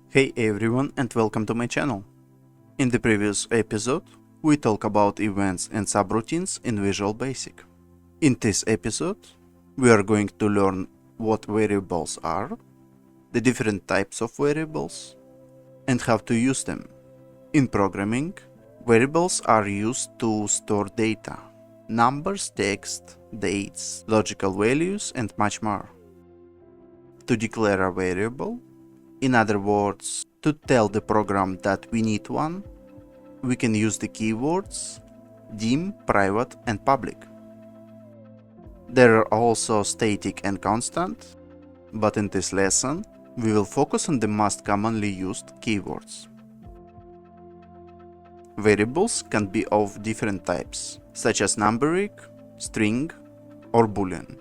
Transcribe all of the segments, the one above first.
Hey everyone and welcome to my channel. In the previous episode, we talk about events and subroutines in Visual Basic. In this episode, we are going to learn what variables are, the different types of variables, and how to use them. In programming, variables are used to store data, numbers, text, dates, logical values, and much more. To declare a variable, in other words, to tell the program that we need one, we can use the keywords dim, private, and public. There are also static and constant, but in this lesson, we will focus on the most commonly used keywords. Variables can be of different types, such as numeric, string, or boolean.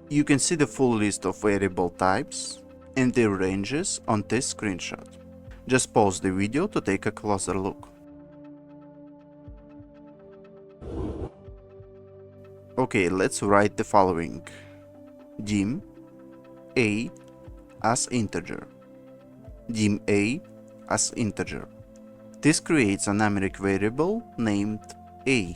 You can see the full list of variable types and their ranges on this screenshot. Just pause the video to take a closer look. Okay, let's write the following. Dim a as integer. Dim a as integer. This creates a numeric variable named a.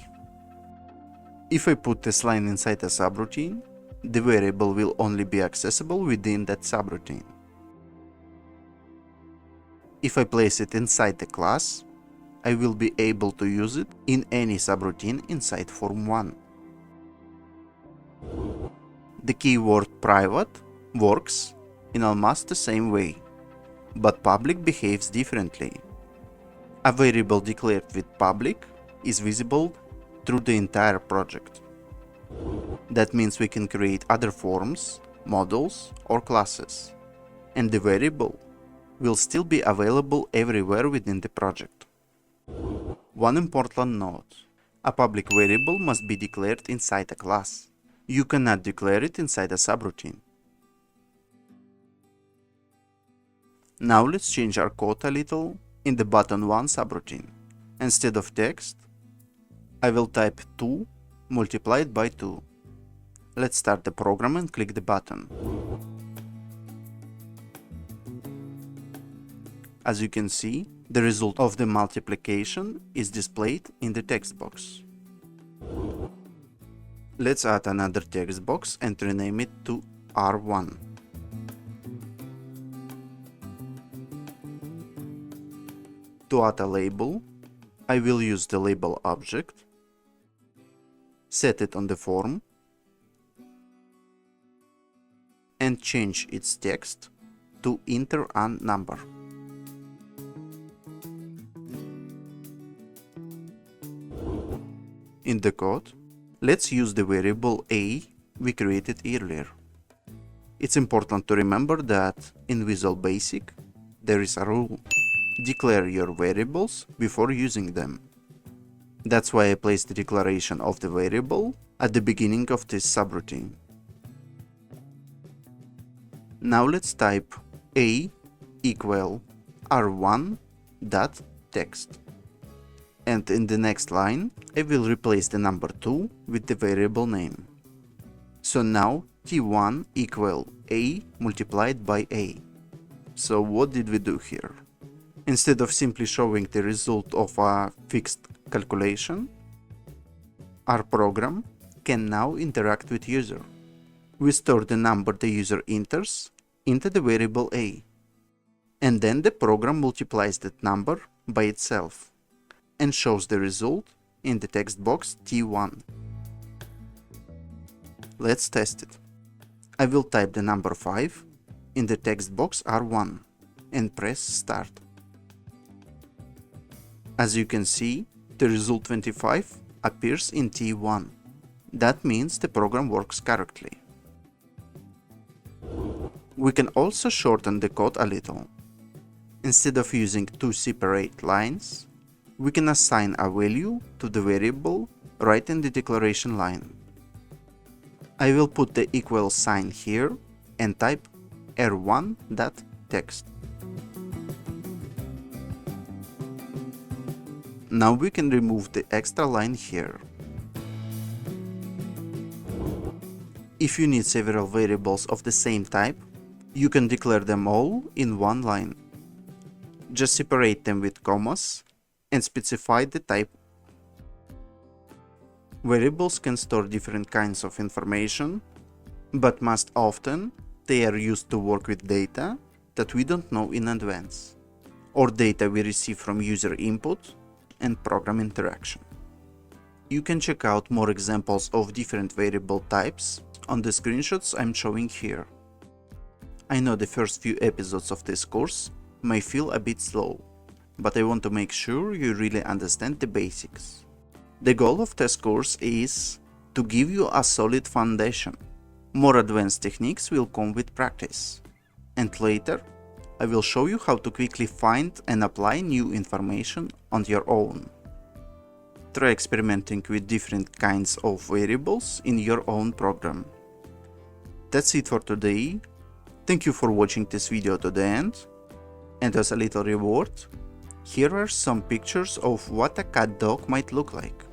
If I put this line inside a subroutine, the variable will only be accessible within that subroutine. If I place it inside the class, I will be able to use it in any subroutine inside form1. The keyword private works in almost the same way, but public behaves differently. A variable declared with public is visible through the entire project. That means we can create other forms, models, or classes, and the variable will still be available everywhere within the project. One important note: a public variable must be declared inside a class. You cannot declare it inside a subroutine. Now let's change our code a little in the button1 subroutine. Instead of text, I will type 2 multiplied by 2. Let's start the program and click the button. As you can see, the result of the multiplication is displayed in the text box. Let's add another text box and rename it to R1. To add a label, I will use the label object, set it on the form, and change its text to enter a number. In the code, let's use the variable a we created earlier. It's important to remember that in Visual Basic, there is a rule. Declare your variables before using them. That's why I placed the declaration of the variable at the beginning of this subroutine. Now let's type a equal r1.text. And in the next line, I will replace the number 2 with the variable name. So now t1 equal a multiplied by a. So what did we do here? Instead of simply showing the result of a fixed calculation, our program can now interact with user. We store the number the user enters into the variable a, and then the program multiplies that number by itself and shows the result in the text box T1. Let's test it. I will type the number 5 in the text box R1 and press start. As you can see, the result 25 appears in T1. That means the program works correctly. We can also shorten the code a little. Instead of using 2 separate lines, we can assign a value to the variable right in the declaration line. I will put the equal sign here and type r1.text. Now we can remove the extra line here. If you need several variables of the same type, you can declare them all in one line. Just separate them with commas and specify the type. Variables can store different kinds of information, but most often they are used to work with data that we don't know in advance, or data we receive from user input and program interaction. You can check out more examples of different variable types on the screenshots I'm showing here. I know the first few episodes of this course may feel a bit slow, but I want to make sure you really understand the basics. The goal of this course is to give you a solid foundation. More advanced techniques will come with practice, and later I will show you how to quickly find and apply new information on your own. Try experimenting with different kinds of variables in your own program. That's it for today. Thank you for watching this video to the end, and as a little reward, here are some pictures of what a cat dog might look like.